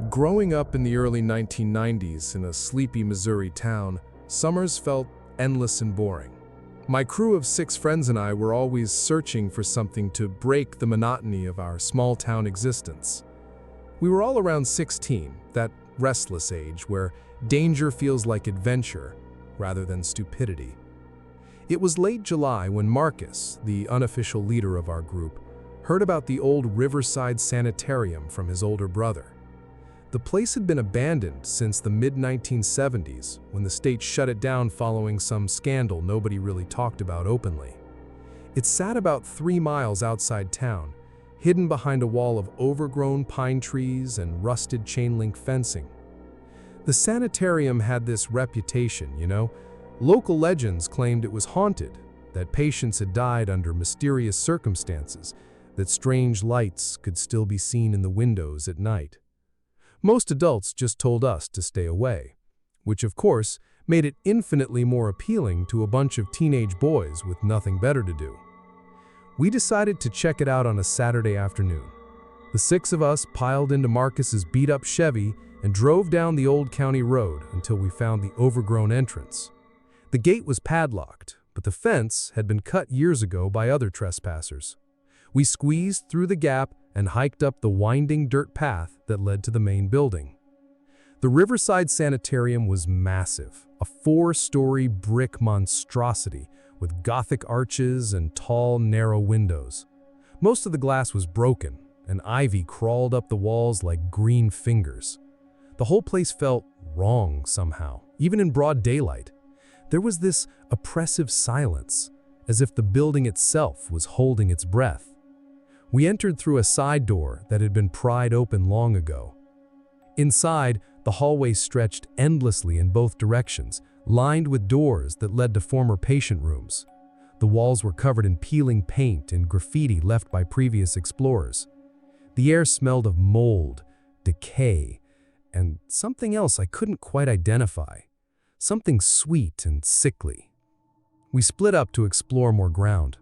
Growing up in the early 1990s in a sleepy Missouri town, summers felt endless and boring. My crew of 6 friends and I were always searching for something to break the monotony of our small-town existence. We were all around 16, that restless age where danger feels like adventure rather than stupidity. It was late July when Marcus, the unofficial leader of our group, heard about the old Riverside Sanitarium from his older brother. The place had been abandoned since the mid-1970s, when the state shut it down following some scandal nobody really talked about openly. It sat about 3 miles outside town, hidden behind a wall of overgrown pine trees and rusted chain-link fencing. The sanitarium had this reputation, Local legends claimed it was haunted, that patients had died under mysterious circumstances, that strange lights could still be seen in the windows at night. Most adults just told us to stay away, which of course made it infinitely more appealing to a bunch of teenage boys with nothing better to do. We decided to check it out on a Saturday afternoon. The 6 of us piled into Marcus's beat-up Chevy and drove down the old county road until we found the overgrown entrance. The gate was padlocked, but the fence had been cut years ago by other trespassers. We squeezed through the gap and hiked up the winding dirt path that led to the main building. The Riverside Sanitarium was massive, a 4-story brick monstrosity with Gothic arches and tall, narrow windows. Most of the glass was broken, and ivy crawled up the walls like green fingers. The whole place felt wrong somehow, even in broad daylight. There was this oppressive silence, as if the building itself was holding its breath. We entered through a side door that had been pried open long ago. Inside, the hallway stretched endlessly in both directions, lined with doors that led to former patient rooms. The walls were covered in peeling paint and graffiti left by previous explorers. The air smelled of mold, decay, and something else I couldn't quite identify. Something sweet and sickly. We split up to explore more ground.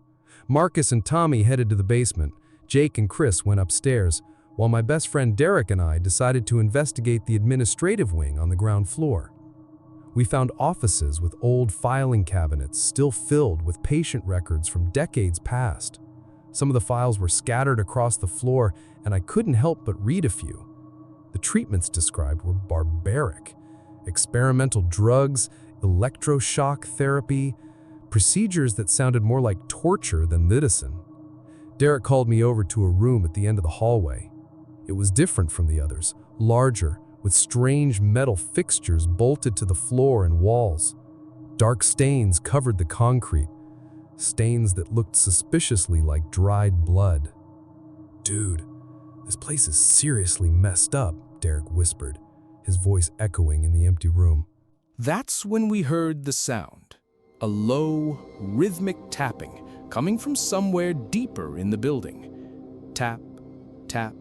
Marcus and Tommy headed to the basement. Jake and Chris went upstairs, while my best friend Derek and I decided to investigate the administrative wing on the ground floor. We found offices with old filing cabinets still filled with patient records from decades past. Some of the files were scattered across the floor, and I couldn't help but read a few. The treatments described were barbaric. Experimental drugs, electroshock therapy, procedures that sounded more like torture than medicine. Derek called me over to a room at the end of the hallway. It was different from the others, larger, with strange metal fixtures bolted to the floor and walls. Dark stains covered the concrete, stains that looked suspiciously like dried blood. "Dude, this place is seriously messed up," Derek whispered, his voice echoing in the empty room. That's when we heard the sound, a low, rhythmic tapping coming from somewhere deeper in the building. Tap, tap,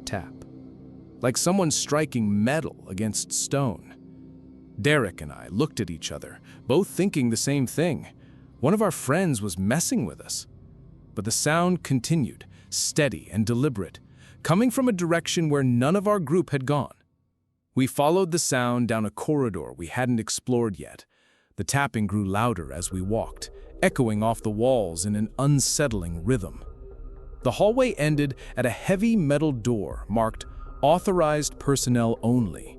tap, like someone striking metal against stone. Derek and I looked at each other, both thinking the same thing. One of our friends was messing with us. But the sound continued, steady and deliberate, coming from a direction where none of our group had gone. We followed the sound down a corridor we hadn't explored yet. The tapping grew louder as we walked, echoing off the walls in an unsettling rhythm. The hallway ended at a heavy metal door marked "Authorized Personnel Only."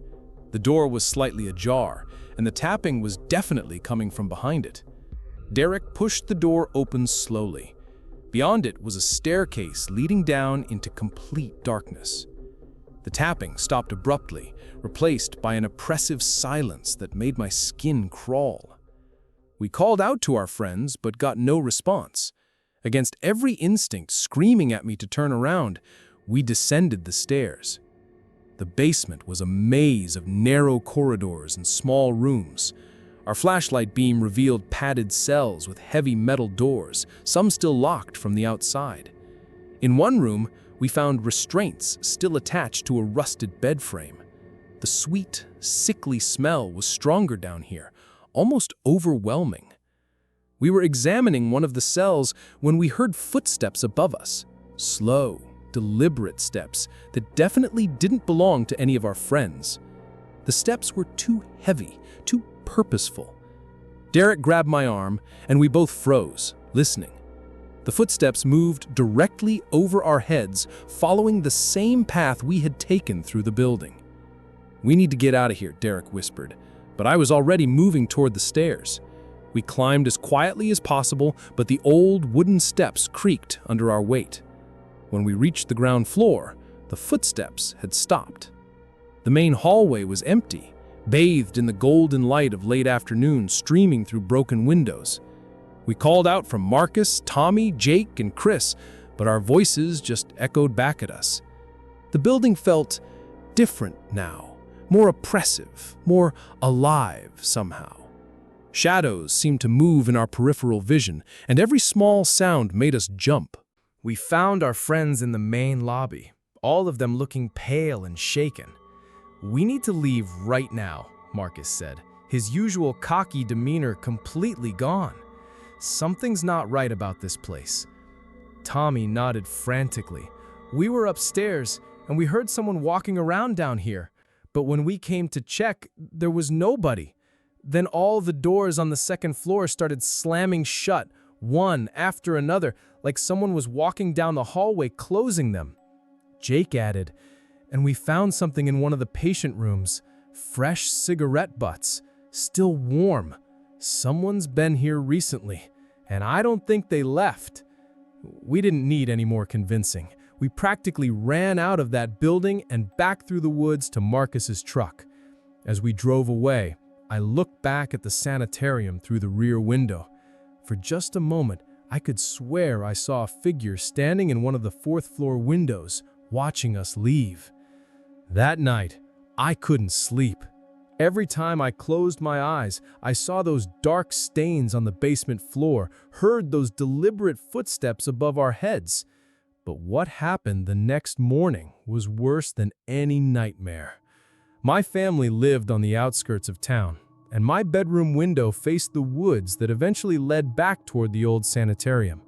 The door was slightly ajar, and the tapping was definitely coming from behind it. Derek pushed the door open slowly. Beyond it was a staircase leading down into complete darkness. The tapping stopped abruptly, replaced by an oppressive silence that made my skin crawl. We called out to our friends, but got no response. Against every instinct screaming at me to turn around, we descended the stairs. The basement was a maze of narrow corridors and small rooms. Our flashlight beam revealed padded cells with heavy metal doors, some still locked from the outside. In one room, we found restraints still attached to a rusted bed frame. The sweet, sickly smell was stronger down here, almost overwhelming. We were examining one of the cells when we heard footsteps above us, slow, deliberate steps that definitely didn't belong to any of our friends. The steps were too heavy, too purposeful. Derek grabbed my arm, and we both froze, listening. The footsteps moved directly over our heads, following the same path we had taken through the building. "We need to get out of here," Derek whispered, but I was already moving toward the stairs. We climbed as quietly as possible, but the old wooden steps creaked under our weight. When we reached the ground floor, the footsteps had stopped. The main hallway was empty, bathed in the golden light of late afternoon streaming through broken windows. We called out from Marcus, Tommy, Jake, and Chris, but our voices just echoed back at us. The building felt different now, more oppressive, more alive somehow. Shadows seemed to move in our peripheral vision, and every small sound made us jump. We found our friends in the main lobby, all of them looking pale and shaken. "We need to leave right now," Marcus said, his usual cocky demeanor completely gone. "Something's not right about this place." Tommy nodded frantically. "We were upstairs, and we heard someone walking around down here, but when we came to check, there was nobody. Then all the doors on the second floor started slamming shut, one after another, like someone was walking down the hallway closing them." Jake added, "And we found something in one of the patient rooms, fresh cigarette butts, still warm. Someone's been here recently, and I don't think they left." We didn't need any more convincing. We practically ran out of that building and back through the woods to Marcus's truck. As we drove away, I looked back at the sanitarium through the rear window. For just a moment, I could swear I saw a figure standing in one of the fourth-floor windows, watching us leave. That night, I couldn't sleep. Every time I closed my eyes, I saw those dark stains on the basement floor, heard those deliberate footsteps above our heads. But what happened the next morning was worse than any nightmare. My family lived on the outskirts of town, and my bedroom window faced the woods that eventually led back toward the old sanitarium.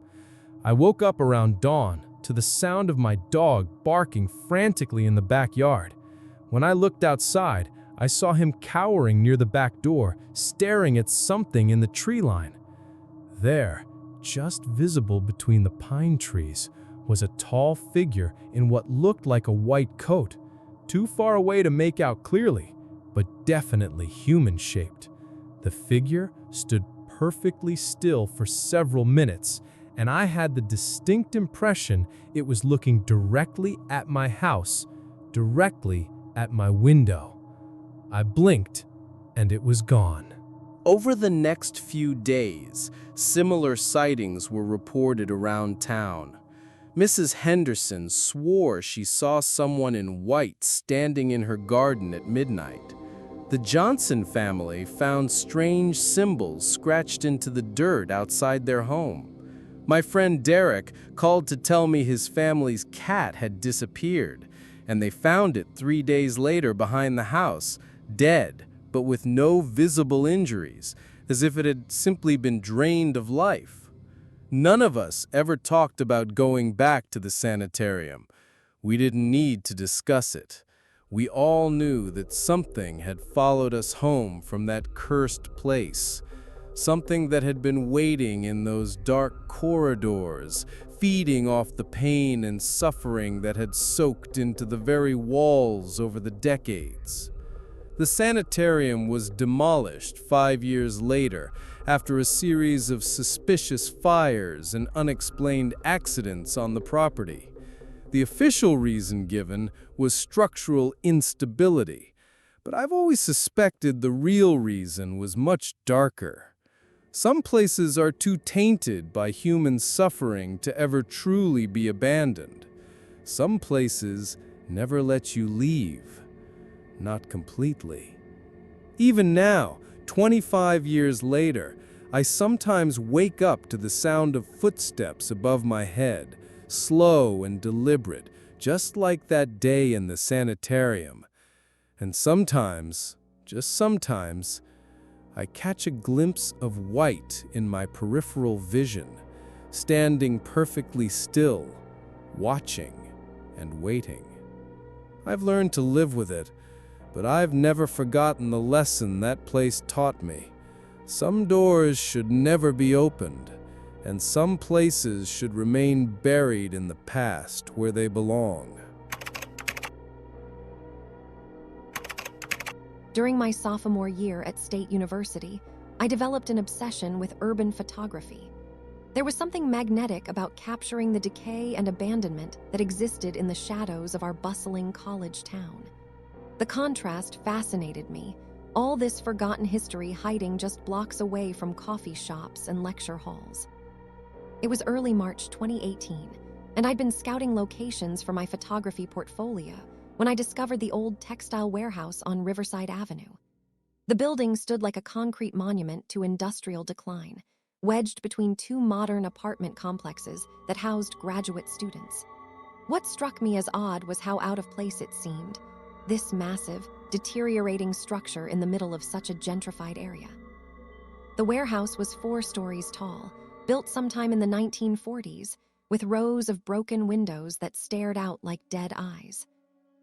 I woke up around dawn to the sound of my dog barking frantically in the backyard. When I looked outside, I saw him cowering near the back door, staring at something in the tree line. There, just visible between the pine trees, was a tall figure in what looked like a white coat, too far away to make out clearly, but definitely human-shaped. The figure stood perfectly still for several minutes, and I had the distinct impression it was looking directly at my house, directly at my window. I blinked, and it was gone. Over the next few days, similar sightings were reported around town. Mrs. Henderson swore she saw someone in white standing in her garden at midnight. The Johnson family found strange symbols scratched into the dirt outside their home. My friend Derek called to tell me his family's cat had disappeared, and they found it 3 days later behind the house, dead, but with no visible injuries, as if it had simply been drained of life. None of us ever talked about going back to the sanitarium. We didn't need to discuss it. We all knew that something had followed us home from that cursed place. Something that had been waiting in those dark corridors, feeding off the pain and suffering that had soaked into the very walls over the decades. The sanitarium was demolished 5 years later after a series of suspicious fires and unexplained accidents on the property. The official reason given was structural instability, but I've always suspected the real reason was much darker. Some places are too tainted by human suffering to ever truly be abandoned. Some places never let you leave. Not completely. Even now, 25 years later, I sometimes wake up to the sound of footsteps above my head, slow and deliberate, just like that day in the sanitarium. And sometimes, just sometimes, I catch a glimpse of white in my peripheral vision, standing perfectly still, watching. and waiting. I've learned to live with it, but I've never forgotten the lesson that place taught me. Some doors should never be opened, and some places should remain buried in the past where they belong. During my sophomore year at State University, I developed an obsession with urban photography. There was something magnetic about capturing the decay and abandonment that existed in the shadows of our bustling college town. The contrast fascinated me, all this forgotten history hiding just blocks away from coffee shops and lecture halls. It was early March 2018, and I'd been scouting locations for my photography portfolio when I discovered the old textile warehouse on Riverside Avenue. The building stood like a concrete monument to industrial decline, wedged between two modern apartment complexes that housed graduate students. What struck me as odd was how out of place it seemed, this massive, deteriorating structure in the middle of such a gentrified area. The warehouse was 4 stories tall, built sometime in the 1940s, with rows of broken windows that stared out like dead eyes.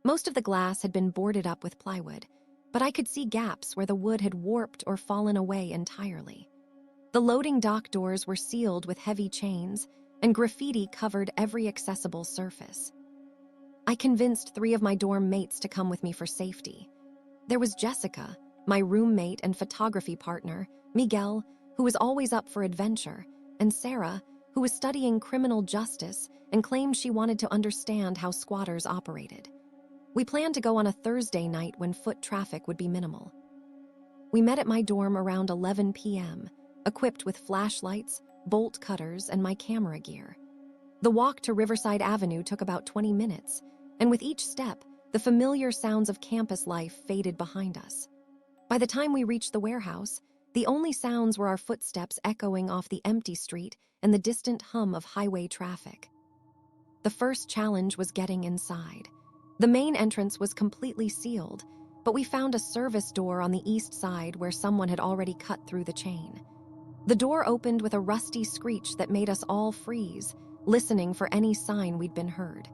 Most of the glass had been boarded up with plywood, but I could see gaps where the wood had warped or fallen away entirely. The loading dock doors were sealed with heavy chains, and graffiti covered every accessible surface. I convinced 3 of my dorm mates to come with me for safety. There was Jessica, my roommate and photography partner, Miguel, who was always up for adventure, and Sarah, who was studying criminal justice and claimed she wanted to understand how squatters operated. We planned to go on a Thursday night when foot traffic would be minimal. We met at my dorm around 11 p.m., equipped with flashlights, bolt cutters, and my camera gear. The walk to Riverside Avenue took about 20 minutes, and with each step, the familiar sounds of campus life faded behind us. By the time we reached the warehouse, the only sounds were our footsteps echoing off the empty street and the distant hum of highway traffic. The first challenge was getting inside. The main entrance was completely sealed, but we found a service door on the east side where someone had already cut through the chain. The door opened with a rusty screech that made us all freeze, listening for any sign we'd been heard.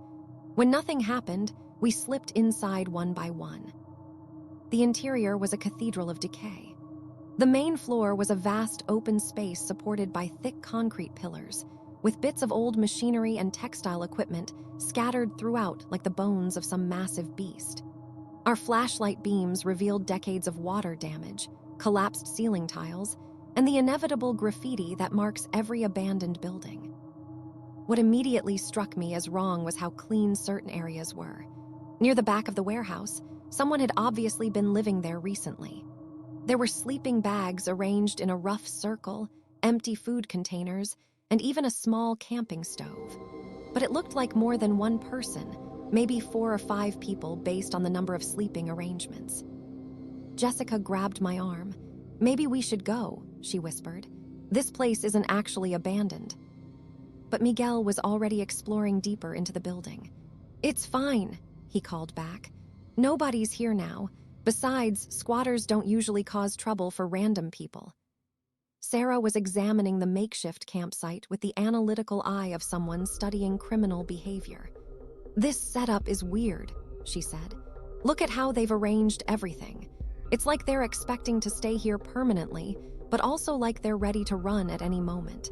When nothing happened, we slipped inside one by one. The interior was a cathedral of decay. The main floor was a vast open space supported by thick concrete pillars, with bits of old machinery and textile equipment scattered throughout like the bones of some massive beast. Our flashlight beams revealed decades of water damage, collapsed ceiling tiles, and the inevitable graffiti that marks every abandoned building. What immediately struck me as wrong was how clean certain areas were. Near the back of the warehouse, someone had obviously been living there recently. There were sleeping bags arranged in a rough circle, empty food containers, and even a small camping stove. But it looked like more than one person, maybe 4 or 5 people based on the number of sleeping arrangements. Jessica grabbed my arm. "Maybe we should go," she whispered. "This place isn't actually abandoned." But Miguel was already exploring deeper into the building. "It's fine," he called back. "Nobody's here now. Besides, squatters don't usually cause trouble for random people." Sarah was examining the makeshift campsite with the analytical eye of someone studying criminal behavior. "This setup is weird," she said. "Look at how they've arranged everything. It's like they're expecting to stay here permanently, but also like they're ready to run at any moment."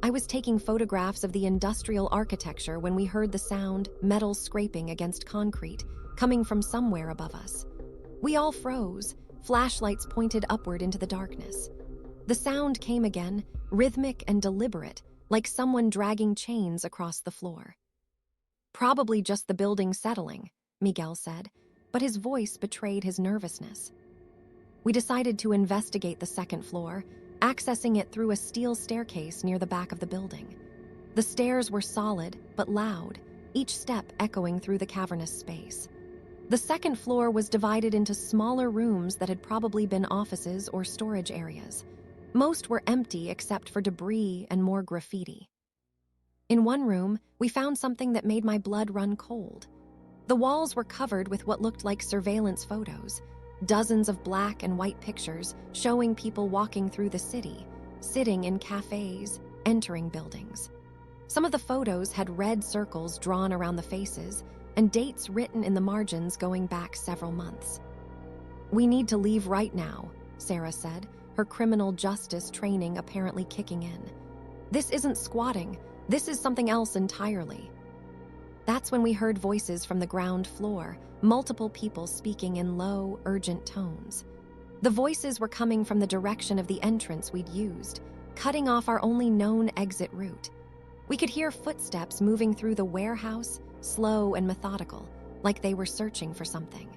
I was taking photographs of the industrial architecture when we heard the sound, metal scraping against concrete, coming from somewhere above us. We all froze, flashlights pointed upward into the darkness. The sound came again, rhythmic and deliberate, like someone dragging chains across the floor. "Probably just the building settling," Miguel said, but his voice betrayed his nervousness. We decided to investigate the second floor, accessing it through a steel staircase near the back of the building. The stairs were solid, but loud, each step echoing through the cavernous space. The second floor was divided into smaller rooms that had probably been offices or storage areas. Most were empty except for debris and more graffiti. In one room, we found something that made my blood run cold. The walls were covered with what looked like surveillance photos, dozens of black and white pictures showing people walking through the city, sitting in cafes, entering buildings. Some of the photos had red circles drawn around the faces and dates written in the margins going back several months. "We need to leave right now," Sarah said, her criminal justice training apparently kicking in. "This isn't squatting. This is something else entirely." That's when we heard voices from the ground floor, multiple people speaking in low, urgent tones. The voices were coming from the direction of the entrance we'd used, cutting off our only known exit route. We could hear footsteps moving through the warehouse, slow and methodical, like they were searching for something.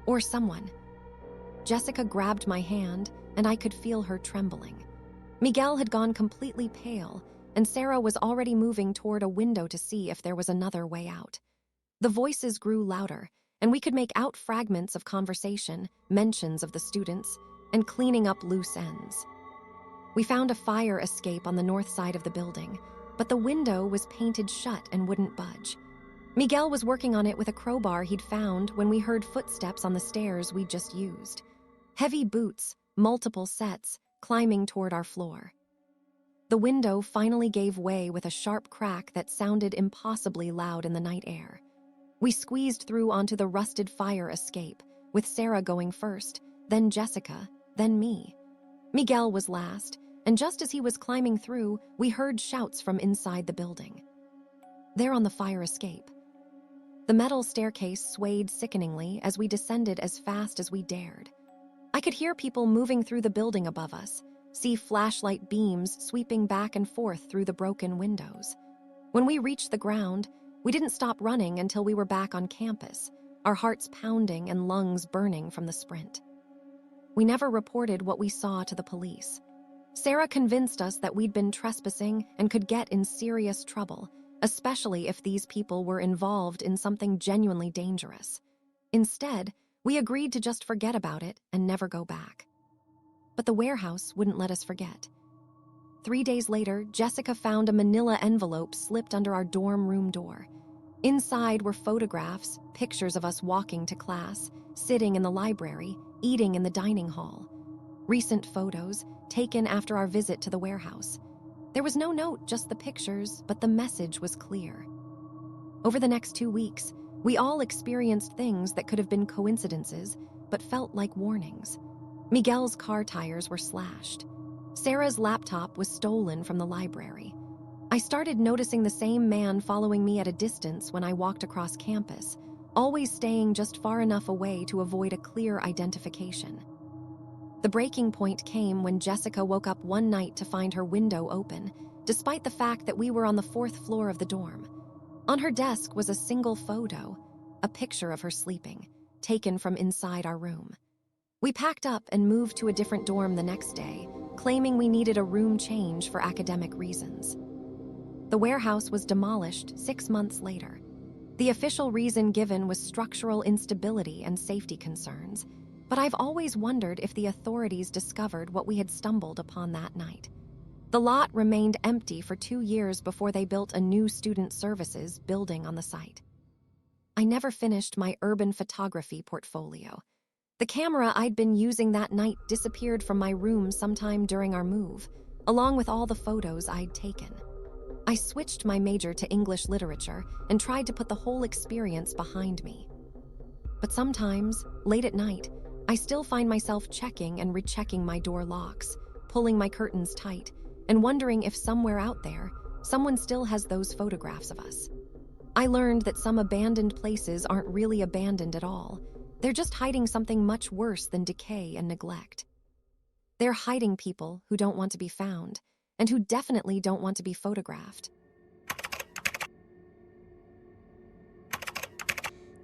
Or someone. Jessica grabbed my hand, and I could feel her trembling. Miguel had gone completely pale, and Sarah was already moving toward a window to see if there was another way out. The voices grew louder, and we could make out fragments of conversation, mentions of the students, and cleaning up loose ends. We found a fire escape on the north side of the building, but the window was painted shut and wouldn't budge. Miguel was working on it with a crowbar he'd found when we heard footsteps on the stairs we'd just used. Heavy boots, multiple sets, climbing toward our floor. The window finally gave way with a sharp crack that sounded impossibly loud in the night air. We squeezed through onto the rusted fire escape, with Sarah going first, then Jessica, then me. Miguel was last, and just as he was climbing through, we heard shouts from inside the building. There on the fire escape. The metal staircase swayed sickeningly as we descended as fast as we dared. I could hear people moving through the building above us, see flashlight beams sweeping back and forth through the broken windows. When we reached the ground, we didn't stop running until we were back on campus, our hearts pounding and lungs burning from the sprint. We never reported what we saw to the police. Sarah convinced us that we'd been trespassing and could get in serious trouble, especially if these people were involved in something genuinely dangerous. Instead, we agreed to just forget about it and never go back. But the warehouse wouldn't let us forget. 3 days later, Jessica found a manila envelope slipped under our dorm room door. Inside were photographs, pictures of us walking to class, sitting in the library, eating in the dining hall. Recent photos, taken after our visit to the warehouse. There was no note, just the pictures, but the message was clear. Over the next 2 weeks, we all experienced things that could have been coincidences, but felt like warnings. Miguel's car tires were slashed. Sarah's laptop was stolen from the library. I started noticing the same man following me at a distance when I walked across campus, always staying just far enough away to avoid a clear identification. The breaking point came when Jessica woke up one night to find her window open, despite the fact that we were on the 4th floor of the dorm. On her desk was a single photo, a picture of her sleeping, taken from inside our room. We packed up and moved to a different dorm the next day, claiming we needed a room change for academic reasons. The warehouse was demolished 6 months later. The official reason given was structural instability and safety concerns, but I've always wondered if the authorities discovered what we had stumbled upon that night. The lot remained empty for 2 years before they built a new student services building on the site. I never finished my urban photography portfolio. The camera I'd been using that night disappeared from my room sometime during our move, along with all the photos I'd taken. I switched my major to English literature and tried to put the whole experience behind me. But sometimes, late at night, I still find myself checking and rechecking my door locks, pulling my curtains tight, and wondering if somewhere out there, someone still has those photographs of us. I learned that some abandoned places aren't really abandoned at all. They're just hiding something much worse than decay and neglect. They're hiding people who don't want to be found, and who definitely don't want to be photographed.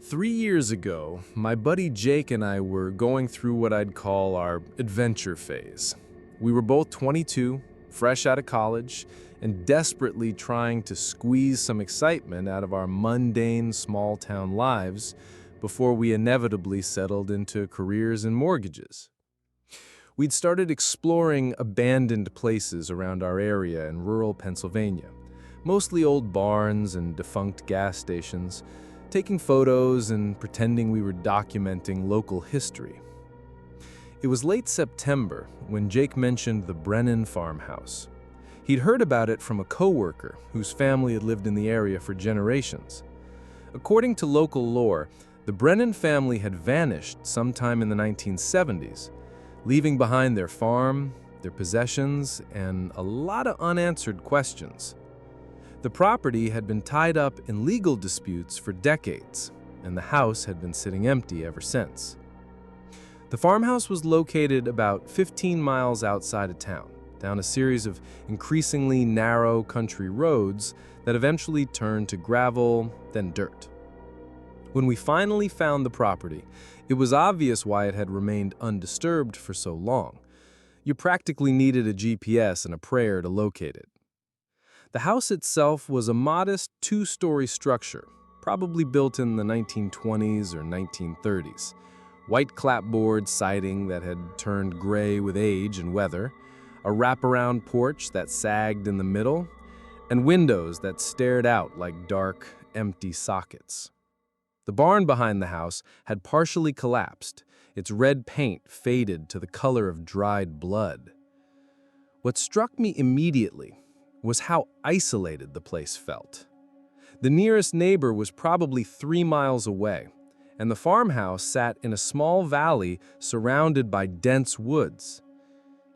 3 years ago, my buddy Jake and I were going through what I'd call our adventure phase. We were both 22, fresh out of college, and desperately trying to squeeze some excitement out of our mundane small-town lives before we inevitably settled into careers and mortgages. We'd started exploring abandoned places around our area in rural Pennsylvania, mostly old barns and defunct gas stations, taking photos and pretending we were documenting local history. It was late September when Jake mentioned the Brennan Farmhouse. He'd heard about it from a coworker whose family had lived in the area for generations. According to local lore, the Brennan family had vanished sometime in the 1970s, leaving behind their farm, their possessions, and a lot of unanswered questions. The property had been tied up in legal disputes for decades, and the house had been sitting empty ever since. The farmhouse was located about 15 miles outside of town, down a series of increasingly narrow country roads that eventually turned to gravel, then dirt. When we finally found the property, it was obvious why it had remained undisturbed for so long. You practically needed a GPS and a prayer to locate it. The house itself was a modest two-story structure, probably built in the 1920s or 1930s. White clapboard siding that had turned gray with age and weather, a wraparound porch that sagged in the middle, and windows that stared out like dark, empty sockets. The barn behind the house had partially collapsed, its red paint faded to the color of dried blood. What struck me immediately was how isolated the place felt. The nearest neighbor was probably 3 miles away, and the farmhouse sat in a small valley surrounded by dense woods.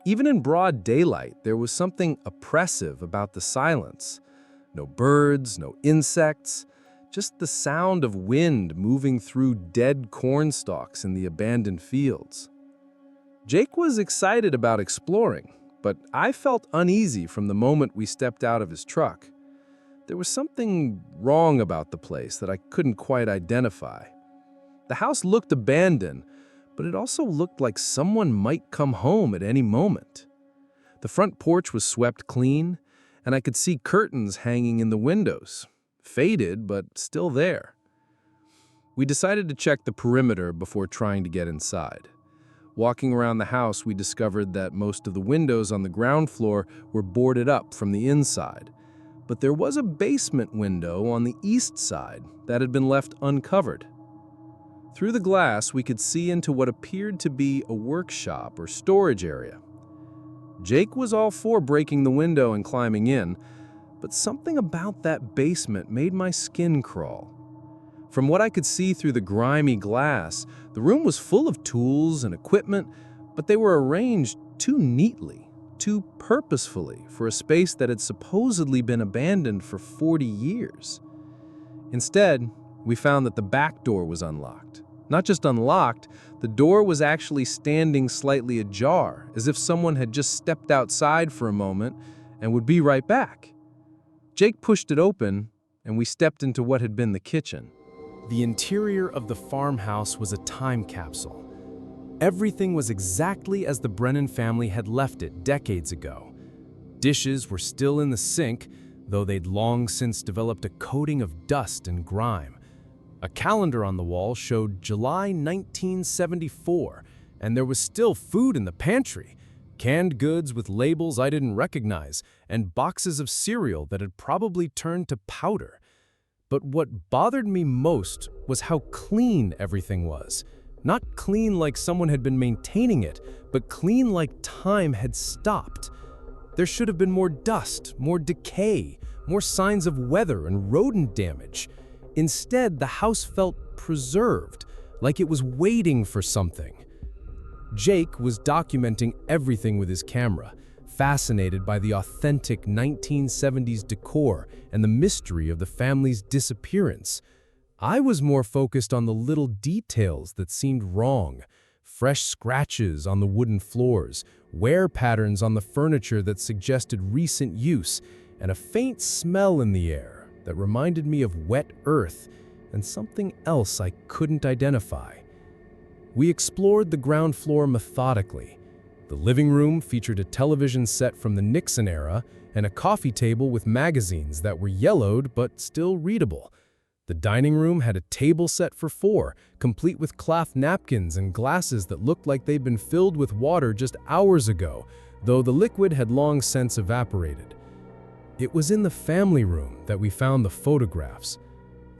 Even in broad daylight, there was something oppressive about the silence. No birds, no insects, just the sound of wind moving through dead corn stalks in the abandoned fields. Jake was excited about exploring, but I felt uneasy from the moment we stepped out of his truck. There was something wrong about the place that I couldn't quite identify. The house looked abandoned, but it also looked like someone might come home at any moment. The front porch was swept clean, and I could see curtains hanging in the windows, faded but still there. We decided to check the perimeter before trying to get inside. Walking around the house, we discovered that most of the windows on the ground floor were boarded up from the inside, but there was a basement window on the east side that had been left uncovered. Through the glass, we could see into what appeared to be a workshop or storage area. Jake was all for breaking the window and climbing in, but something about that basement made my skin crawl. From what I could see through the grimy glass, the room was full of tools and equipment, but they were arranged too neatly, too purposefully for a space that had supposedly been abandoned for 40 years. Instead, we found that the back door was unlocked. Not just unlocked, the door was actually standing slightly ajar, as if someone had just stepped outside for a moment and would be right back. Jake pushed it open, and we stepped into what had been the kitchen. The interior of the farmhouse was a time capsule. Everything was exactly as the Brennan family had left it decades ago. Dishes were still in the sink, though they'd long since developed a coating of dust and grime. A calendar on the wall showed July 1974, and there was still food in the pantry. Canned goods with labels I didn't recognize, and boxes of cereal that had probably turned to powder. But what bothered me most was how clean everything was. Not clean like someone had been maintaining it, but clean like time had stopped. There should have been more dust, more decay, more signs of weather and rodent damage. Instead, the house felt preserved, like it was waiting for something. Jake was documenting everything with his camera, fascinated by the authentic 1970s decor and the mystery of the family's disappearance. I was more focused on the little details that seemed wrong. Fresh scratches on the wooden floors, wear patterns on the furniture that suggested recent use, and a faint smell in the air that reminded me of wet earth and something else I couldn't identify. We explored the ground floor methodically. The living room featured a television set from the Nixon era and a coffee table with magazines that were yellowed but still readable. The dining room had a table set for 4, complete with cloth napkins and glasses that looked like they'd been filled with water just hours ago, though the liquid had long since evaporated. It was in the family room that we found the photographs.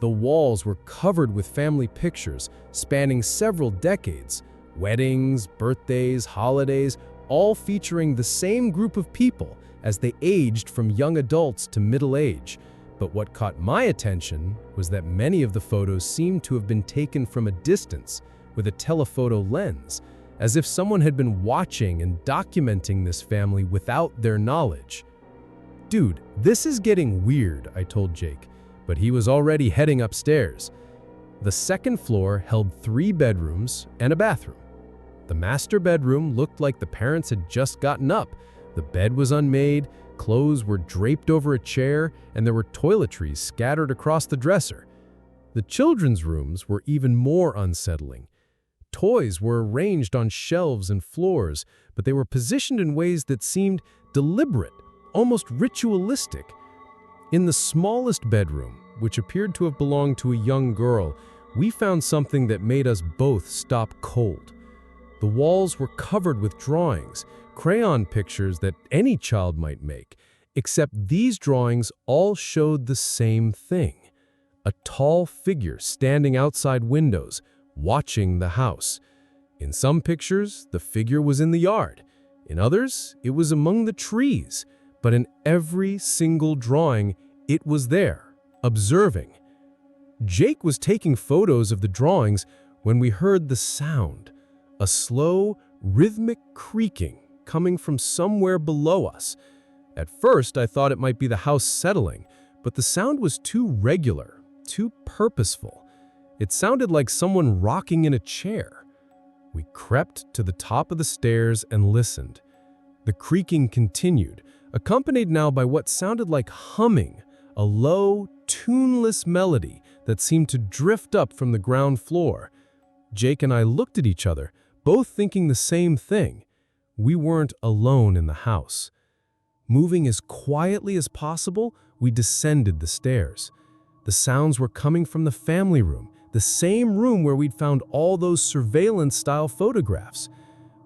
The walls were covered with family pictures spanning several decades, weddings, birthdays, holidays, all featuring the same group of people as they aged from young adults to middle age. But what caught my attention was that many of the photos seemed to have been taken from a distance with a telephoto lens, as if someone had been watching and documenting this family without their knowledge. "Dude, this is getting weird," I told Jake, but he was already heading upstairs. The second floor held 3 bedrooms and a bathroom. The master bedroom looked like the parents had just gotten up. The bed was unmade, clothes were draped over a chair, and there were toiletries scattered across the dresser. The children's rooms were even more unsettling. Toys were arranged on shelves and floors, but they were positioned in ways that seemed deliberate, almost ritualistic. In the smallest bedroom, which appeared to have belonged to a young girl, we found something that made us both stop cold. The walls were covered with drawings, crayon pictures that any child might make, except these drawings all showed the same thing: a tall figure standing outside windows, watching the house. In some pictures, the figure was in the yard. In others, it was among the trees. But in every single drawing, it was there, observing. Jake was taking photos of the drawings when we heard the sound, a slow, rhythmic creaking coming from somewhere below us. At first, I thought it might be the house settling, but the sound was too regular, too purposeful. It sounded like someone rocking in a chair. We crept to the top of the stairs and listened. The creaking continued, accompanied now by what sounded like humming, a low, tuneless melody that seemed to drift up from the ground floor. Jake and I looked at each other, both thinking the same thing. We weren't alone in the house. Moving as quietly as possible, we descended the stairs. The sounds were coming from the family room, the same room where we'd found all those surveillance-style photographs.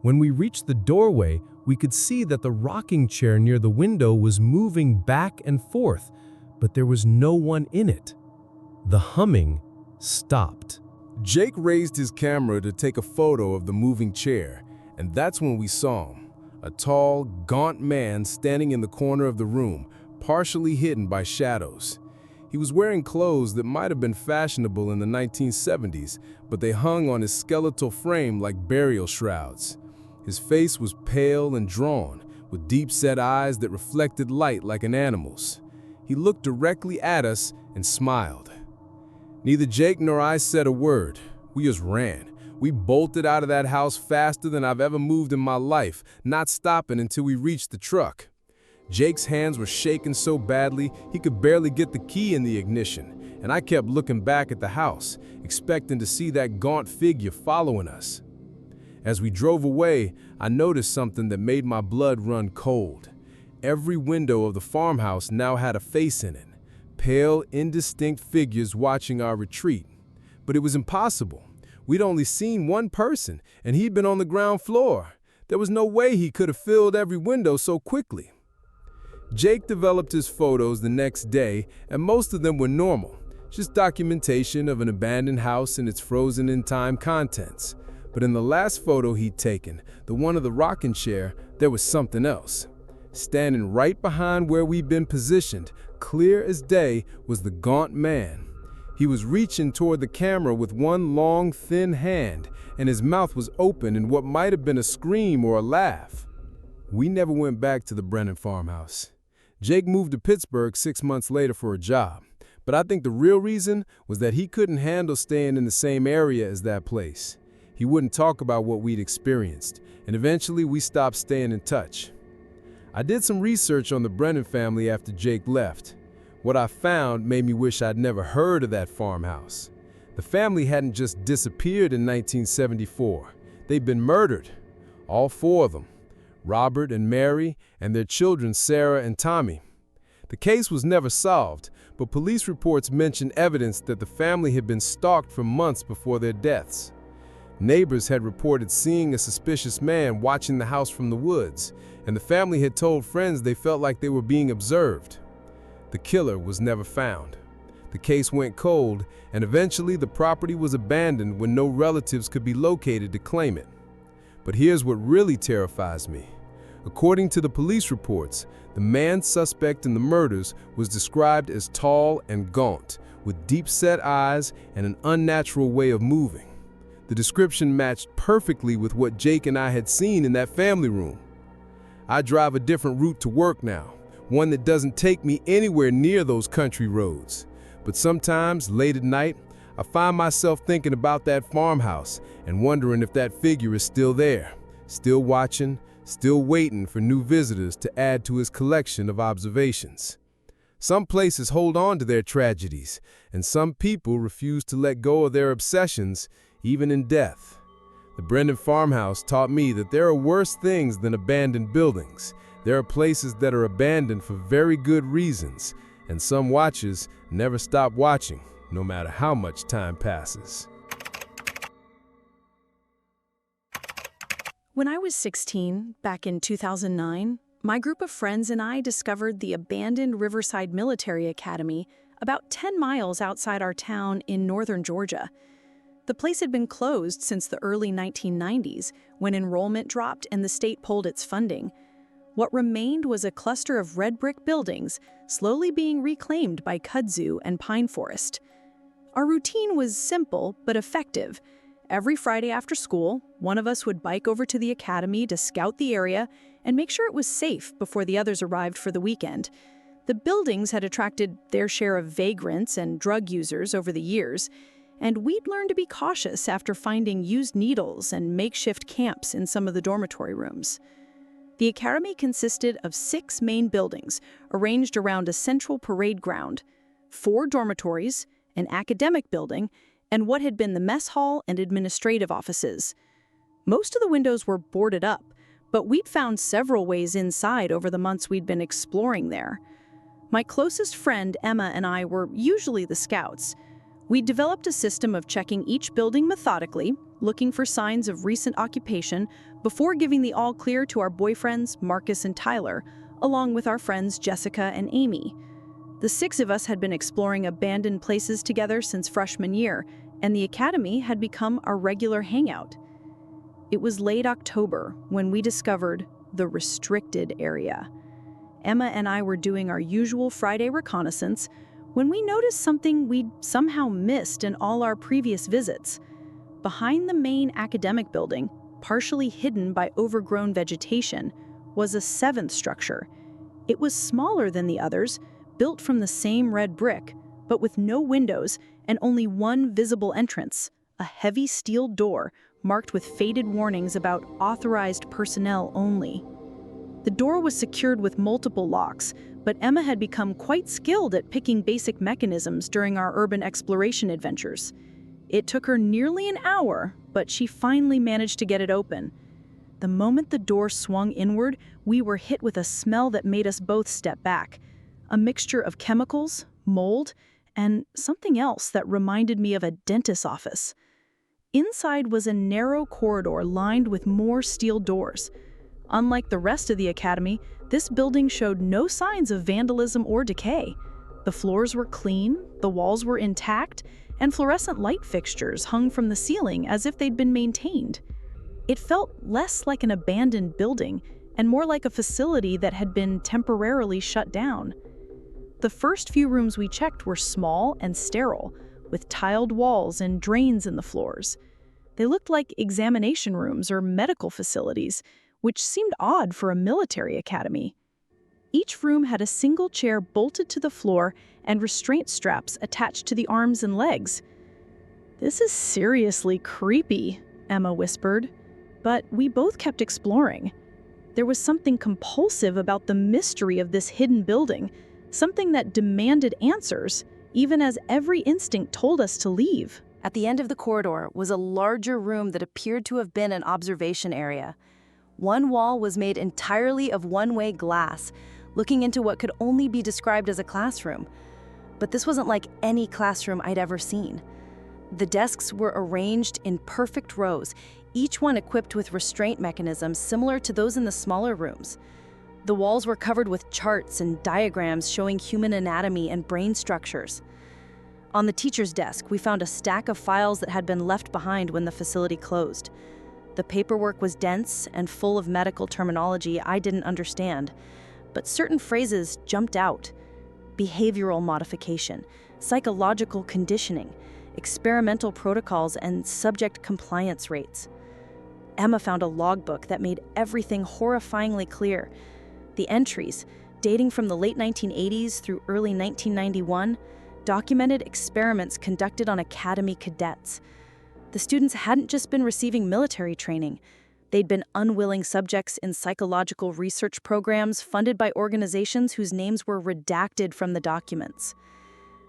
When we reached the doorway, we could see that the rocking chair near the window was moving back and forth, but there was no one in it. The humming stopped. Jake raised his camera to take a photo of the moving chair, and that's when we saw him. A tall, gaunt man standing in the corner of the room, partially hidden by shadows. He was wearing clothes that might have been fashionable in the 1970s, but they hung on his skeletal frame like burial shrouds. His face was pale and drawn, with deep-set eyes that reflected light like an animal's. He looked directly at us and smiled. Neither Jake nor I said a word. We just ran. We bolted out of that house faster than I've ever moved in my life, not stopping until we reached the truck. Jake's hands were shaking so badly he could barely get the key in the ignition, and I kept looking back at the house, expecting to see that gaunt figure following us. As we drove away, I noticed something that made my blood run cold. Every window of the farmhouse now had a face in it, pale, indistinct figures watching our retreat. But it was impossible. We'd only seen one person, and he'd been on the ground floor. There was no way he could have filled every window so quickly. Jake developed his photos the next day, and most of them were normal, just documentation of an abandoned house and its frozen-in-time contents. But in the last photo he'd taken, the one of the rocking chair, there was something else. Standing right behind where we'd been positioned, clear as day, was the gaunt man. He was reaching toward the camera with one long, thin hand, and his mouth was open in what might have been a scream or a laugh. We never went back to the Brennan farmhouse. Jake moved to Pittsburgh 6 months later for a job, but I think the real reason was that he couldn't handle staying in the same area as that place. He wouldn't talk about what we'd experienced, and eventually we stopped staying in touch. I did some research on the Brennan family after Jake left. What I found made me wish I'd never heard of that farmhouse. The family hadn't just disappeared in 1974. They'd been murdered. All 4 of them. Robert and Mary, and their children Sarah and Tommy. The case was never solved, but police reports mentioned evidence that the family had been stalked for months before their deaths. Neighbors had reported seeing a suspicious man watching the house from the woods, and the family had told friends they felt like they were being observed. The killer was never found. The case went cold, and eventually the property was abandoned when no relatives could be located to claim it. But here's what really terrifies me. According to the police reports, the man suspect in the murders was described as tall and gaunt, with deep-set eyes and an unnatural way of moving. The description matched perfectly with what Jake and I had seen in that family room. I drive a different route to work now, one that doesn't take me anywhere near those country roads. But sometimes, late at night, I find myself thinking about that farmhouse and wondering if that figure is still there, still watching, still waiting for new visitors to add to his collection of observations. Some places hold on to their tragedies, and some people refuse to let go of their obsessions, even in death. The Brendan farmhouse taught me that there are worse things than abandoned buildings. There are places that are abandoned for very good reasons, and some watchers never stop watching, no matter how much time passes. When I was 16, back in 2009, my group of friends and I discovered the abandoned Riverside Military Academy about 10 miles outside our town in northern Georgia. The place had been closed since the early 1990s, when enrollment dropped and the state pulled its funding. What remained was a cluster of red brick buildings, slowly being reclaimed by kudzu and pine forest. Our routine was simple but effective. Every Friday after school, one of us would bike over to the academy to scout the area and make sure it was safe before the others arrived for the weekend. The buildings had attracted their share of vagrants and drug users over the years, and we'd learned to be cautious after finding used needles and makeshift camps in some of the dormitory rooms. The academy consisted of 6 main buildings arranged around a central parade ground, 4 dormitories, an academic building, and what had been the mess hall and administrative offices. Most of the windows were boarded up, but we'd found several ways inside over the months we'd been exploring there. My closest friend, Emma, and I were usually the scouts. We'd developed a system of checking each building methodically, looking for signs of recent occupation, before giving the all-clear to our boyfriends, Marcus and Tyler, along with our friends Jessica and Amy. The 6 of us had been exploring abandoned places together since freshman year, and the academy had become our regular hangout. It was late October when we discovered the restricted area. Emma and I were doing our usual Friday reconnaissance when we noticed something we'd somehow missed in all our previous visits. Behind the main academic building, partially hidden by overgrown vegetation, was a 7th structure. It was smaller than the others, built from the same red brick, but with no windows and only one visible entrance, a heavy steel door marked with faded warnings about authorized personnel only. The door was secured with multiple locks, but Emma had become quite skilled at picking basic mechanisms during our urban exploration adventures. It took her nearly an hour, but she finally managed to get it open. The moment the door swung inward, we were hit with a smell that made us both step back. A mixture of chemicals, mold, and something else that reminded me of a dentist's office. Inside was a narrow corridor lined with more steel doors. Unlike the rest of the academy, this building showed no signs of vandalism or decay. The floors were clean, the walls were intact, and fluorescent light fixtures hung from the ceiling as if they'd been maintained. It felt less like an abandoned building and more like a facility that had been temporarily shut down. The first few rooms we checked were small and sterile, with tiled walls and drains in the floors. They looked like examination rooms or medical facilities, which seemed odd for a military academy. Each room had a single chair bolted to the floor and restraint straps attached to the arms and legs. "This is seriously creepy," Emma whispered, but we both kept exploring. There was something compulsive about the mystery of this hidden building, something that demanded answers, even as every instinct told us to leave. At the end of the corridor was a larger room that appeared to have been an observation area. One wall was made entirely of one-way glass, looking into what could only be described as a classroom. But this wasn't like any classroom I'd ever seen. The desks were arranged in perfect rows, each one equipped with restraint mechanisms similar to those in the smaller rooms. The walls were covered with charts and diagrams showing human anatomy and brain structures. On the teacher's desk, we found a stack of files that had been left behind when the facility closed. The paperwork was dense and full of medical terminology I didn't understand, but certain phrases jumped out. Behavioral modification, psychological conditioning, experimental protocols, and subject compliance rates. Emma found a logbook that made everything horrifyingly clear. The entries, dating from the late 1980s through early 1991, documented experiments conducted on academy cadets. The students hadn't just been receiving military training. They'd been unwilling subjects in psychological research programs funded by organizations whose names were redacted from the documents.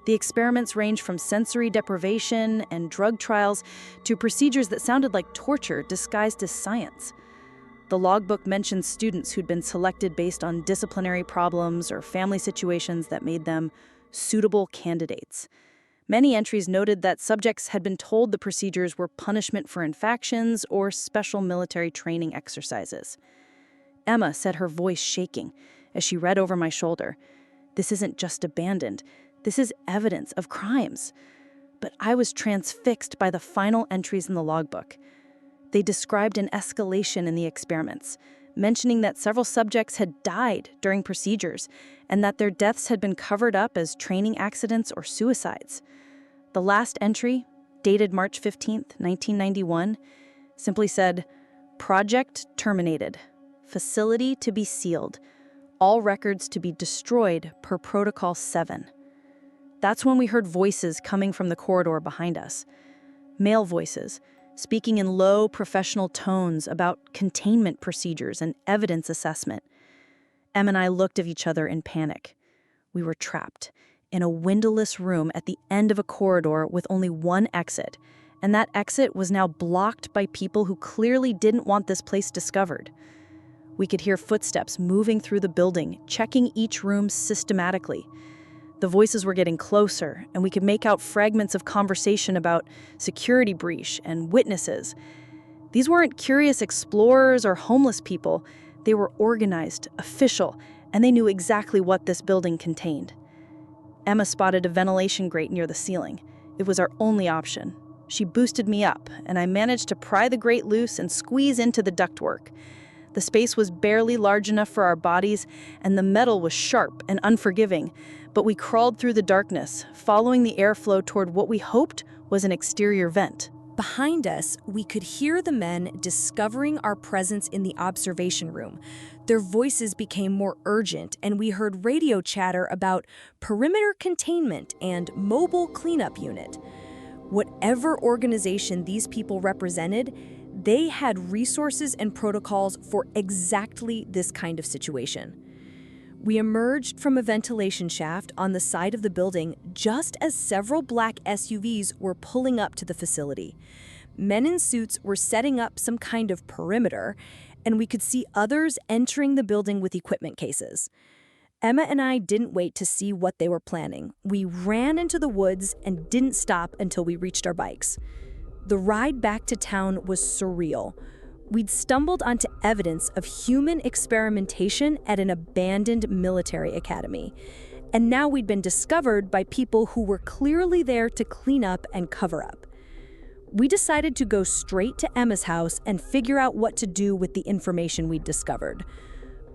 The experiments ranged from sensory deprivation and drug trials to procedures that sounded like torture disguised as science. The logbook mentioned students who'd been selected based on disciplinary problems or family situations that made them suitable candidates. Many entries noted that subjects had been told the procedures were punishment for infractions or special military training exercises. Emma said, her voice shaking as she read over my shoulder, "This isn't just abandoned. This is evidence of crimes." But I was transfixed by the final entries in the logbook. They described an escalation in the experiments, mentioning that several subjects had died during procedures and that their deaths had been covered up as training accidents or suicides. The last entry, dated March 15th, 1991, simply said, "Project terminated. Facility to be sealed. All records to be destroyed per Protocol 7. That's when we heard voices coming from the corridor behind us. Male voices, speaking in low, professional tones about containment procedures and evidence assessment. Em and I looked at each other in panic. We were trapped in a windowless room at the end of a corridor with only one exit, and that exit was now blocked by people who clearly didn't want this place discovered. We could hear footsteps moving through the building, checking each room systematically. The voices were getting closer, and we could make out fragments of conversation about security breach and witnesses. These weren't curious explorers or homeless people. They were organized, official, and they knew exactly what this building contained. Emma spotted a ventilation grate near the ceiling. It was our only option. She boosted me up, and I managed to pry the grate loose and squeeze into the ductwork. The space was barely large enough for our bodies, and the metal was sharp and unforgiving, but we crawled through the darkness, following the airflow toward what we hoped was an exterior vent. Behind us, we could hear the men discovering our presence in the observation room. Their voices became more urgent, and we heard radio chatter about perimeter containment and mobile cleanup unit. Whatever organization these people represented, they had resources and protocols for exactly this kind of situation. We emerged from a ventilation shaft on the side of the building just as several black SUVs were pulling up to the facility. Men in suits were setting up some kind of perimeter, and we could see others entering the building with equipment cases. Emma and I didn't wait to see what they were planning. We ran into the woods and didn't stop until we reached our bikes. The ride back to town was surreal. We'd stumbled onto evidence of human experimentation at an abandoned military academy. And now we'd been discovered by people who were clearly there to clean up and cover up. We decided to go straight to Emma's house and figure out what to do with the information we'd discovered.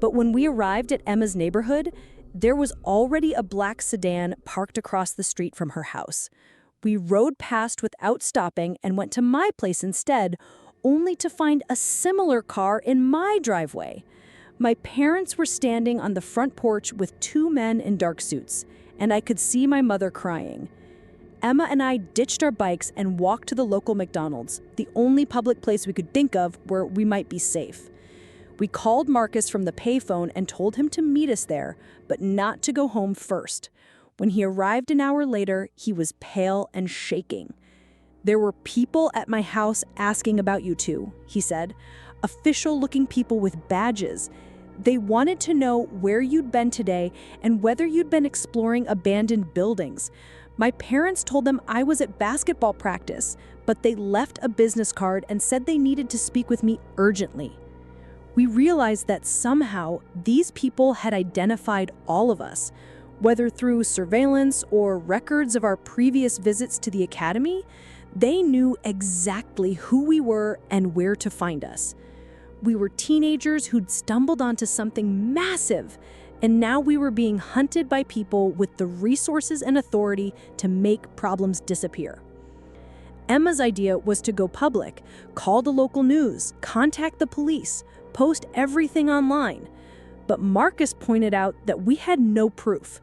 But when we arrived at Emma's neighborhood, there was already a black sedan parked across the street from her house. We rode past without stopping and went to my place instead, only to find a similar car in my driveway. My parents were standing on the front porch with two men in dark suits, and I could see my mother crying. Emma and I ditched our bikes and walked to the local McDonald's, the only public place we could think of where we might be safe. We called Marcus from the payphone and told him to meet us there, but not to go home first. When he arrived an hour later, he was pale and shaking. "There were people at my house asking about you two," he said. "Official-looking people with badges. They wanted to know where you'd been today and whether you'd been exploring abandoned buildings. My parents told them I was at basketball practice, but they left a business card and said they needed to speak with me urgently." We realized that somehow these people had identified all of us, whether through surveillance or records of our previous visits to the academy. They knew exactly who we were and where to find us. We were teenagers who'd stumbled onto something massive, and now we were being hunted by people with the resources and authority to make problems disappear. Emma's idea was to go public, call the local news, contact the police, post everything online. But Marcus pointed out that we had no proof.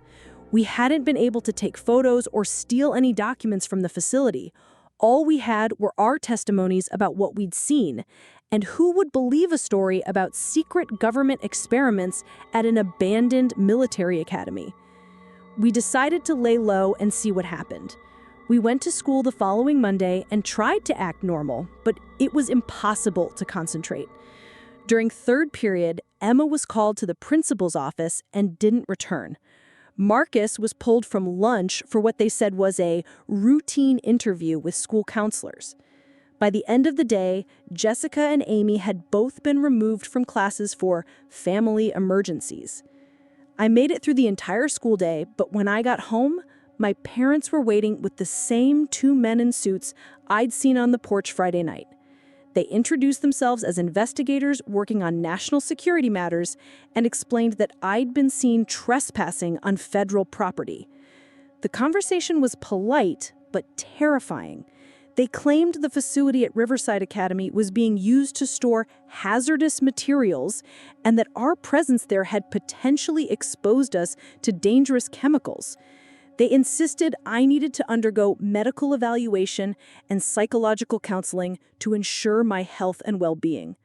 We hadn't been able to take photos or steal any documents from the facility. All we had were our testimonies about what we'd seen, and who would believe a story about secret government experiments at an abandoned military academy? We decided to lay low and see what happened. We went to school the following Monday and tried to act normal, but it was impossible to concentrate. During third period, Emma was called to the principal's office and didn't return. Marcus was pulled from lunch for what they said was a routine interview with school counselors. By the end of the day, Jessica and Amy had both been removed from classes for family emergencies. I made it through the entire school day, but when I got home, my parents were waiting with the same two men in suits I'd seen on the porch Friday night. They introduced themselves as investigators working on national security matters and explained that I'd been seen trespassing on federal property. The conversation was polite, but terrifying. They claimed the facility at Riverside Academy was being used to store hazardous materials and that our presence there had potentially exposed us to dangerous chemicals. They insisted I needed to undergo medical evaluation and psychological counseling to ensure my health and well-being.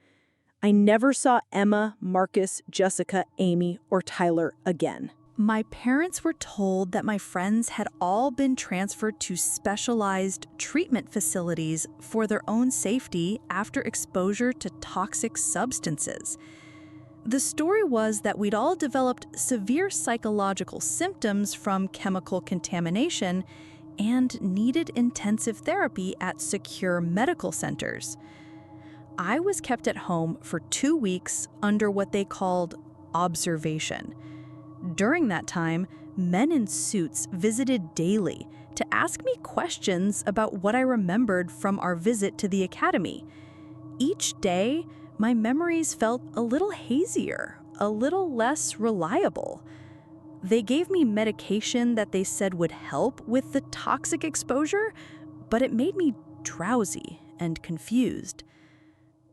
I never saw Emma, Marcus, Jessica, Amy, or Tyler again. My parents were told that my friends had all been transferred to specialized treatment facilities for their own safety after exposure to toxic substances. The story was that we'd all developed severe psychological symptoms from chemical contamination and needed intensive therapy at secure medical centers. I was kept at home for 2 weeks under what they called observation. During that time, men in suits visited daily to ask me questions about what I remembered from our visit to the academy. Each day, my memories felt a little hazier, a little less reliable. They gave me medication that they said would help with the toxic exposure, but it made me drowsy and confused.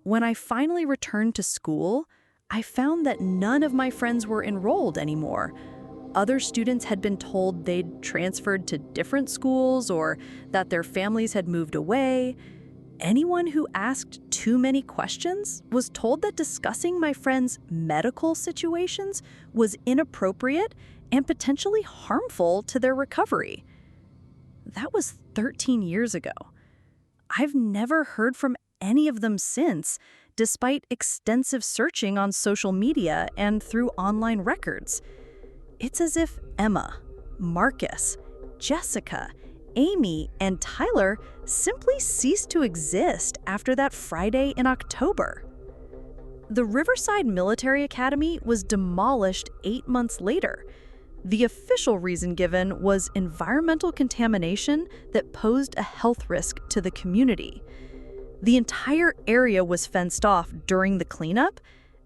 When I finally returned to school, I found that none of my friends were enrolled anymore. Other students had been told they'd transferred to different schools or that their families had moved away. Anyone who asked too many questions was told that discussing my friends' medical situations was inappropriate and potentially harmful to their recovery. That was 13 years ago. I've never heard from any of them since, despite extensive searching on social media and through online records. It's as if Emma, Marcus, Jessica, Amy, and Tyler simply ceased to exist after that Friday in October. The Riverside Military Academy was demolished 8 months later. The official reason given was environmental contamination that posed a health risk to the community. The entire area was fenced off during the cleanup,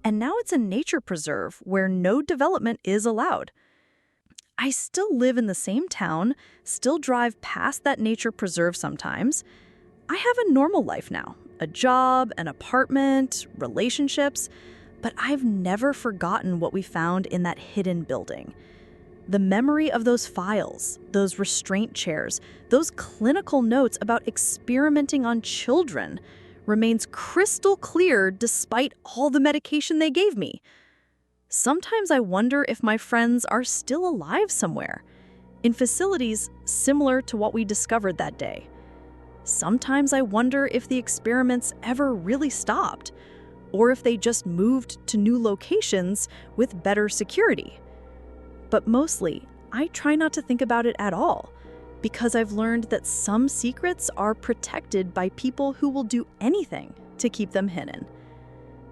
and now it's a nature preserve where no development is allowed. I still live in the same town, still drive past that nature preserve sometimes. I have a normal life now, a job, an apartment, relationships, but I've never forgotten what we found in that hidden building. The memory of those files, those restraint chairs, those clinical notes about experimenting on children remains crystal clear despite all the medication they gave me. Sometimes I wonder if my friends are still alive somewhere, in facilities similar to what we discovered that day. Sometimes I wonder if the experiments ever really stopped, or if they just moved to new locations with better security. But mostly, I try not to think about it at all, because I've learned that some secrets are protected by people who will do anything to keep them hidden.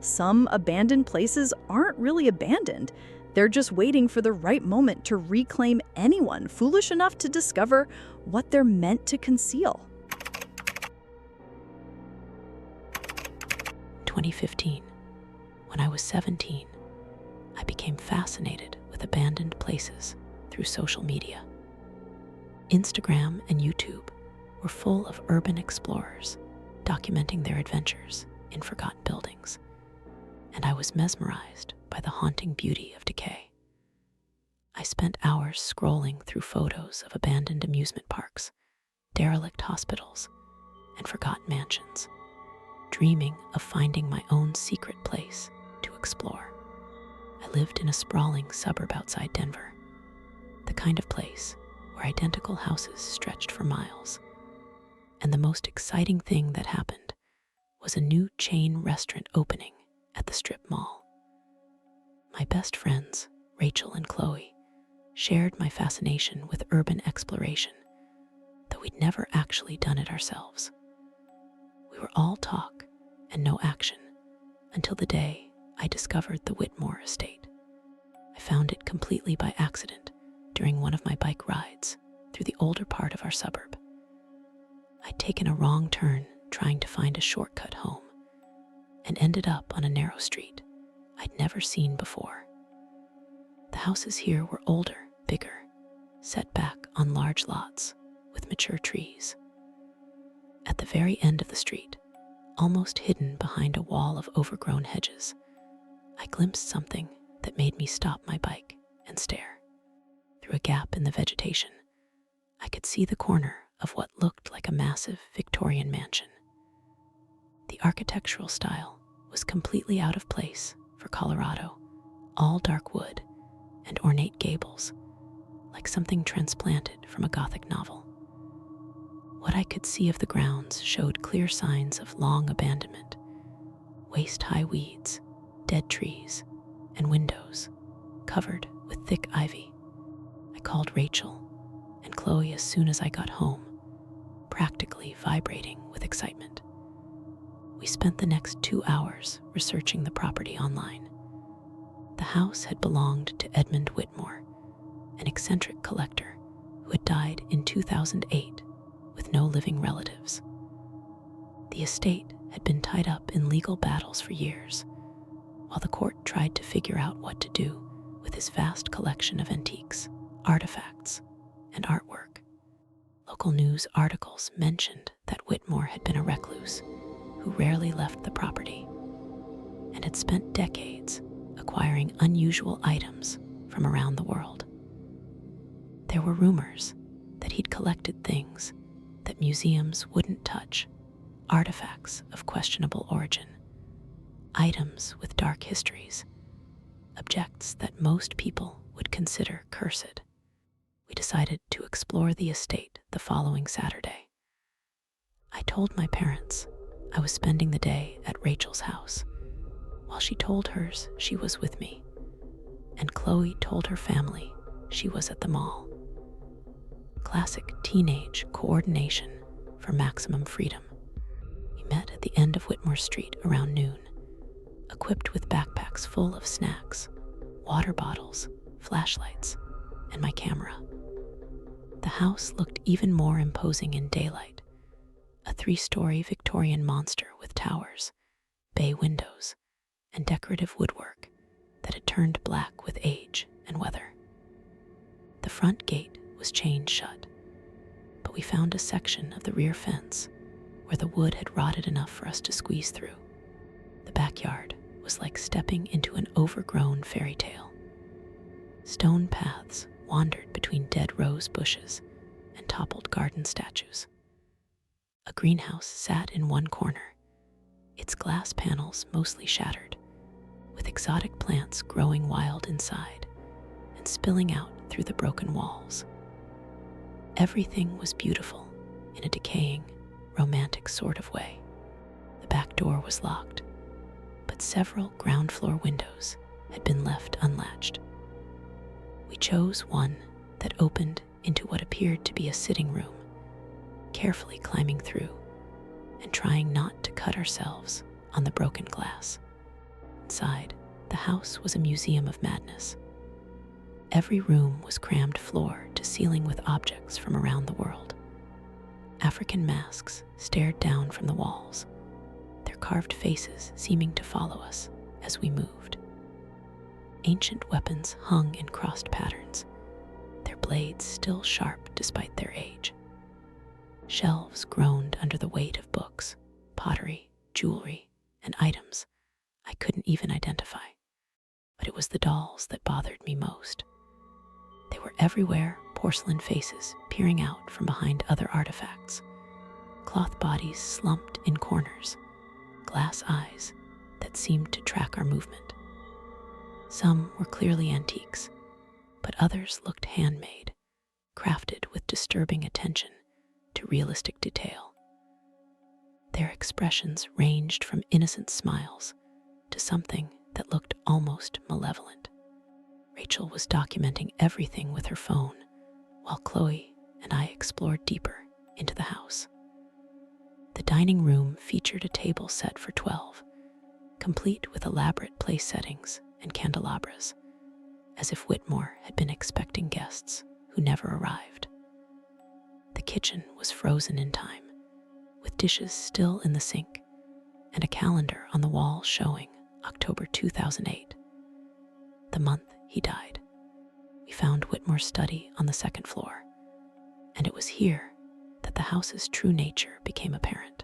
Some abandoned places aren't really abandoned. They're just waiting for the right moment to reclaim anyone foolish enough to discover what they're meant to conceal. 2015, when I was 17, I became fascinated with abandoned places through social media. Instagram and YouTube were full of urban explorers documenting their adventures in forgotten buildings, and I was mesmerized by the haunting beauty of decay. I spent hours scrolling through photos of abandoned amusement parks, derelict hospitals, and forgotten mansions, dreaming of finding my own secret place to explore. I lived in a sprawling suburb outside Denver, the kind of place where identical houses stretched for miles. And the most exciting thing that happened was a new chain restaurant opening at the strip mall. My best friends, Rachel and Chloe, shared my fascination with urban exploration, though we'd never actually done it ourselves. We were all talk and no action until the day I discovered the Whitmore estate. I found it completely by accident during one of my bike rides through the older part of our suburb. I'd taken a wrong turn trying to find a shortcut home and ended up on a narrow street I'd never seen before. The houses here were older, bigger, set back on large lots with mature trees. At the very end of the street, almost hidden behind a wall of overgrown hedges, I glimpsed something that made me stop my bike and stare. Through a gap in the vegetation, I could see the corner of what looked like a massive Victorian mansion. The architectural style was completely out of place for Colorado, all dark wood and ornate gables, like something transplanted from a Gothic novel. What I could see of the grounds showed clear signs of long abandonment: waist-high weeds, dead trees, and windows covered with thick ivy. I called Rachel and Chloe as soon as I got home, practically vibrating with excitement. We spent the next 2 hours researching the property online. The house had belonged to Edmund Whitmore, an eccentric collector who had died in 2008 with no living relatives. The estate had been tied up in legal battles for years, while the court tried to figure out what to do with his vast collection of antiques, artifacts, and artwork. Local news articles mentioned that Whitmore had been a recluse who rarely left the property and had spent decades acquiring unusual items from around the world. There were rumors that he'd collected things that museums wouldn't touch, artifacts of questionable origin, items with dark histories, objects that most people would consider cursed. We decided to explore the estate the following Saturday. I told my parents I was spending the day at Rachel's house, while she told hers she was with me, and Chloe told her family she was at the mall. Classic teenage coordination for maximum freedom. We met at the end of Whitmore Street around noon, equipped with backpacks full of snacks, water bottles, flashlights, and my camera. The house looked even more imposing in daylight, a 3-story Victorian monster with towers, bay windows, and decorative woodwork that had turned black with age and weather. The front gate was chained shut, but we found a section of the rear fence where the wood had rotted enough for us to squeeze through. The backyard was like stepping into an overgrown fairy tale. Stone paths wandered between dead rose bushes and toppled garden statues. A greenhouse sat in one corner, its glass panels mostly shattered, with exotic plants growing wild inside and spilling out through the broken walls. Everything was beautiful in a decaying, romantic sort of way. The back door was locked, but several ground floor windows had been left unlatched. We chose one that opened into what appeared to be a sitting room, carefully climbing through and trying not to cut ourselves on the broken glass. Inside, the house was a museum of madness. Every room was crammed floor to ceiling with objects from around the world. African masks stared down from the walls, their their carved faces seeming to follow us as we moved. Ancient weapons hung in crossed patterns, their blades still sharp despite their age. Shelves groaned under the weight of books, pottery, jewelry, and items I couldn't even identify. But it was the dolls that bothered me most. They were everywhere, porcelain faces peering out from behind other artifacts, cloth bodies slumped in corners, glass eyes that seemed to track our movement. Some were clearly antiques, but others looked handmade, crafted with disturbing attention to realistic detail. Their expressions ranged from innocent smiles to something that looked almost malevolent. Rachel was documenting everything with her phone, while Chloe and I explored deeper into the house. The dining room featured a table set for 12, complete with elaborate place settings and candelabras, as if Whitmore had been expecting guests who never arrived. The kitchen was frozen in time, with dishes still in the sink and a calendar on the wall showing October 2008, the month he died. We found Whitmore's study on the second floor, and it was here that the house's true nature became apparent.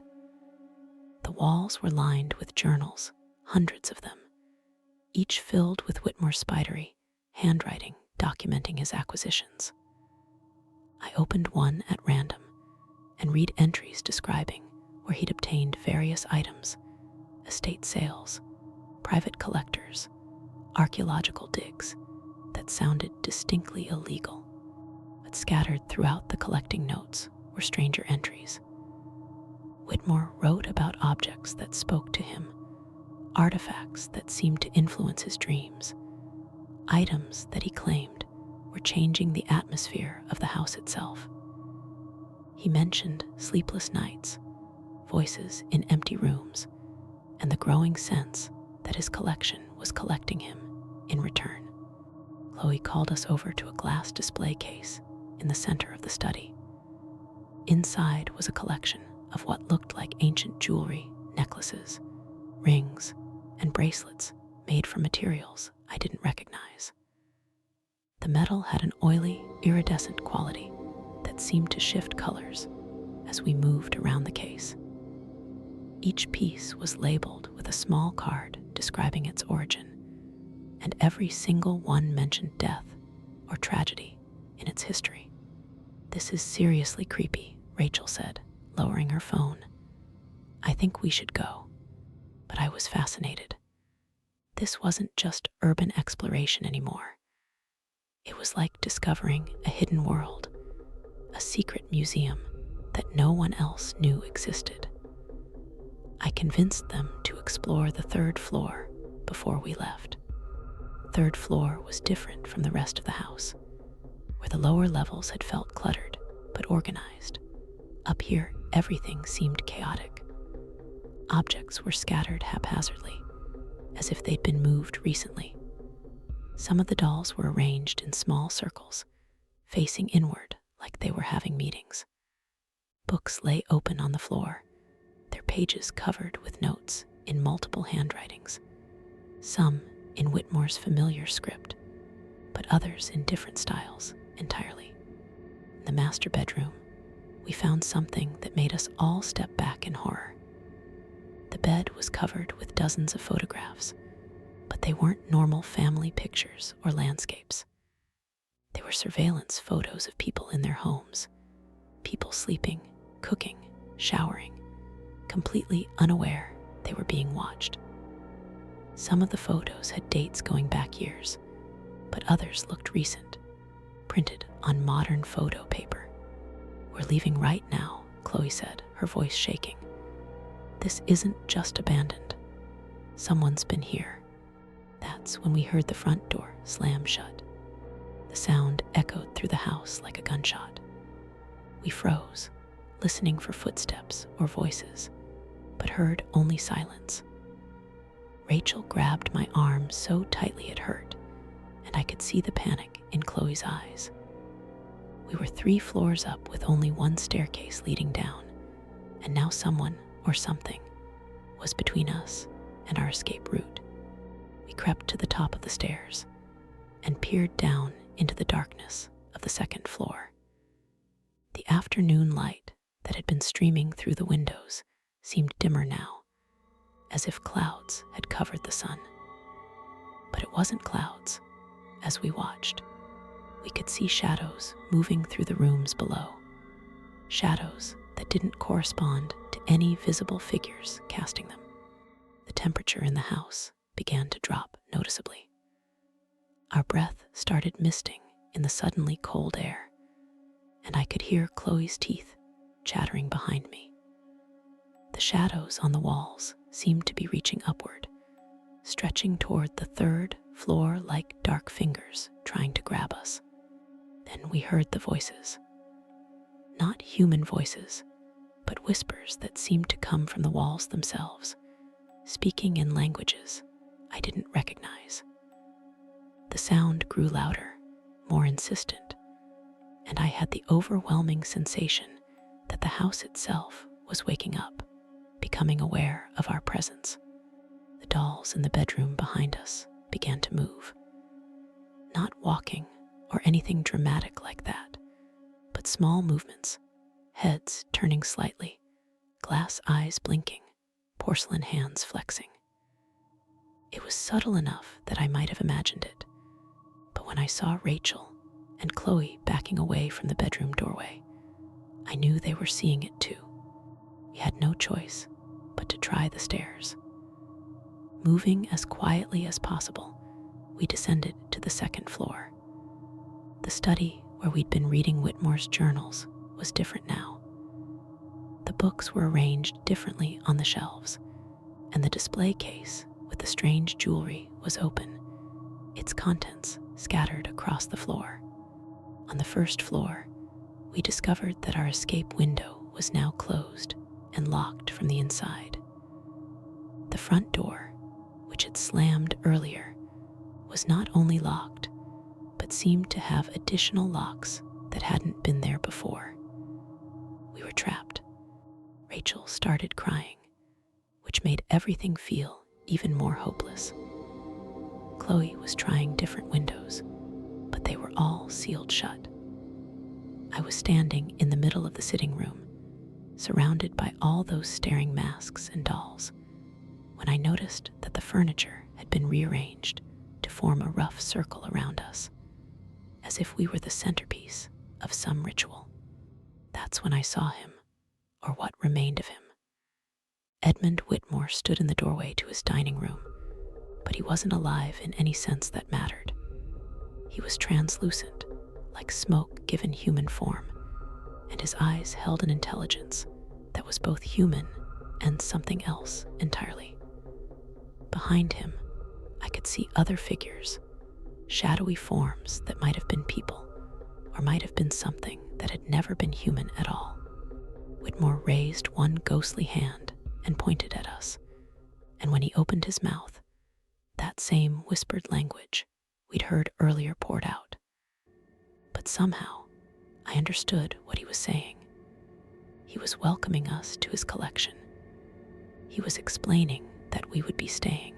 The walls were lined with journals, hundreds of them, each filled with Whitmore's spidery handwriting documenting his acquisitions. I opened one at random and read entries describing where he'd obtained various items: estate sales, private collectors, archaeological digs that sounded distinctly illegal. But scattered throughout the collecting notes were stranger entries. Whitmore wrote about objects that spoke to him, artifacts that seemed to influence his dreams, items that he claimed were changing the atmosphere of the house itself. He mentioned sleepless nights, voices in empty rooms, and the growing sense that his collection was collecting him in return. Chloe called us over to a glass display case in the center of the study. Inside was a collection of what looked like ancient jewelry, necklaces, rings, and bracelets made from materials I didn't recognize. The metal had an oily, iridescent quality that seemed to shift colors as we moved around the case. Each piece was labeled with a small card describing its origin, and every single one mentioned death or tragedy in its history. "This is seriously creepy," Rachel said, lowering her phone. "I think we should go." But I was fascinated. This wasn't just urban exploration anymore. It was like discovering a hidden world, a secret museum that no one else knew existed. I convinced them to explore the third floor before we left. Third floor was different from the rest of the house, where the lower levels had felt cluttered but organized. Up here, everything seemed chaotic. Objects were scattered haphazardly, as if they'd been moved recently. Some of the dolls were arranged in small circles, facing inward like they were having meetings. Books lay open on the floor, their pages covered with notes in multiple handwritings, some in Whitmore's familiar script, but others in different styles entirely. In the master bedroom, we found something that made us all step back in horror. The bed was covered with dozens of photographs, but they weren't normal family pictures or landscapes. They were surveillance photos of people in their homes, people sleeping, cooking, showering, completely unaware they were being watched. Some of the photos had dates going back years, but others looked recent, printed on modern photo paper. "We're leaving right now," Chloe said, her voice shaking. "This isn't just abandoned. Someone's been here." That's when we heard the front door slam shut. The sound echoed through the house like a gunshot. We froze, listening for footsteps or voices, but heard only silence. Rachel grabbed my arm so tightly it hurt, and I could see the panic in Chloe's eyes. We were 3 floors up with only one staircase leading down, and now someone or something was between us and our escape route. We crept to the top of the stairs and peered down into the darkness of the second floor. The afternoon light that had been streaming through the windows seemed dimmer now, as if clouds had covered the sun. But it wasn't clouds. As we watched, we could see shadows moving through the rooms below, shadows that didn't correspond to any visible figures casting them. The temperature in the house began to drop noticeably. Our breath started misting in the suddenly cold air, and I could hear Chloe's teeth chattering behind me. The shadows on the walls seemed to be reaching upward, stretching toward the third floor like dark fingers trying to grab us. Then we heard the voices. Not human voices, but whispers that seemed to come from the walls themselves, speaking in languages I didn't recognize. The sound grew louder, more insistent, and I had the overwhelming sensation that the house itself was waking up, becoming aware of our presence. The dolls in the bedroom behind us began to move. Not walking or anything dramatic like that, but small movements, heads turning slightly, glass eyes blinking, porcelain hands flexing. It was subtle enough that I might have imagined it, but when I saw Rachel and Chloe backing away from the bedroom doorway, I knew they were seeing it too. We had no choice but to try the stairs. Moving as quietly as possible, we descended to the second floor. The study where we'd been reading Whitmore's journals was different now. The books were arranged differently on the shelves, and the display case with the strange jewelry was open, its contents scattered across the floor. On the first floor, we discovered that our escape window was now closed and locked from the inside. The front door, which had slammed earlier, was not only locked, but seemed to have additional locks that hadn't been there before. We were trapped. Rachel started crying, which made everything feel even more hopeless. Chloe was trying different windows, but they were all sealed shut. I was standing in the middle of the sitting room, surrounded by all those staring masks and dolls, when I noticed that the furniture had been rearranged to form a rough circle around us, as if we were the centerpiece of some ritual. That's when I saw him, or what remained of him. Edmund Whitmore stood in the doorway to his dining room, but he wasn't alive in any sense that mattered. He was translucent, like smoke given human form, and his eyes held an intelligence that was both human and something else entirely. Behind him, I could see other figures, shadowy forms that might have been people, or might have been something that had never been human at all. Whitmore raised one ghostly hand and pointed at us, and when he opened his mouth, that same whispered language we'd heard earlier poured out. But somehow, I understood what he was saying. He was welcoming us to his collection. He was explaining that we would be staying.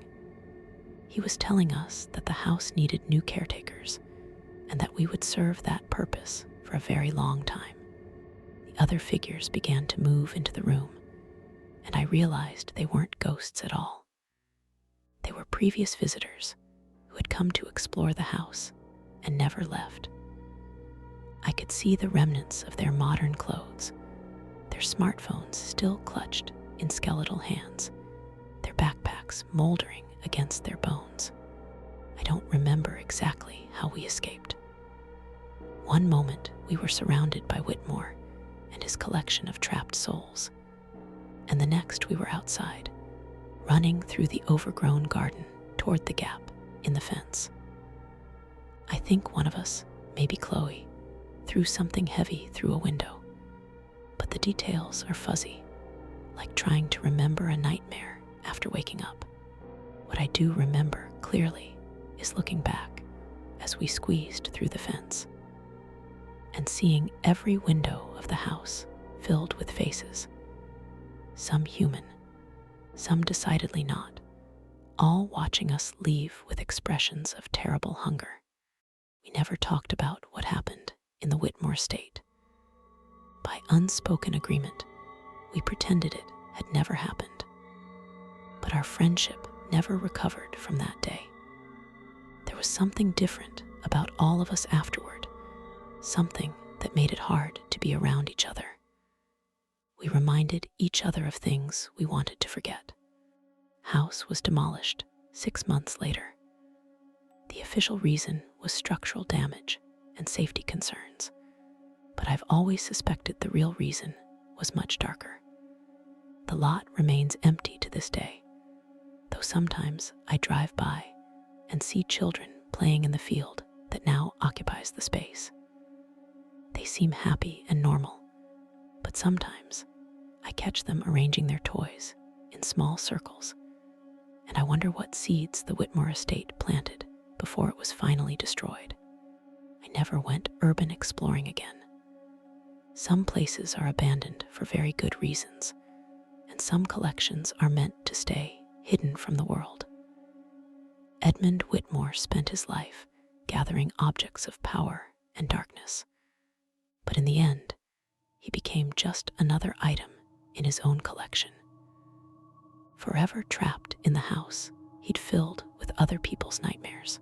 He was telling us that the house needed new caretakers, and that we would serve that purpose for a very long time. The other figures began to move into the room, and I realized they weren't ghosts at all. They were previous visitors who had come to explore the house and never left. I could see the remnants of their modern clothes, their smartphones still clutched in skeletal hands, their backpacks moldering against their bones. I don't remember exactly how we escaped. One moment we were surrounded by Whitmore and his collection of trapped souls, and the next we were outside, running through the overgrown garden toward the gap in the fence. I think one of us, maybe Chloe, threw something heavy through a window, but the details are fuzzy, like trying to remember a nightmare after waking up. What I do remember clearly is looking back as we squeezed through the fence and seeing every window of the house filled with faces, some human, some decidedly not, all watching us leave with expressions of terrible hunger. We never talked about what happened in the Whitmore estate. By unspoken agreement, we pretended it had never happened. But our friendship never recovered from that day. There was something different about all of us afterward, something that made it hard to be around each other. We reminded each other of things we wanted to forget. House was demolished 6 months later. The official reason was structural damage and safety concerns, but I've always suspected the real reason was much darker. The lot remains empty to this day, though sometimes I drive by and see children playing in the field that now occupies the space. They seem happy and normal, but sometimes I catch them arranging their toys in small circles, and I wonder what seeds the Whitmore estate planted before it was finally destroyed. I never went urban exploring again. Some places are abandoned for very good reasons, and some collections are meant to stay hidden from the world. Edmund Whitmore spent his life gathering objects of power and darkness, but in the end, he became just another item in his own collection. Forever trapped in the house he'd filled with other people's nightmares.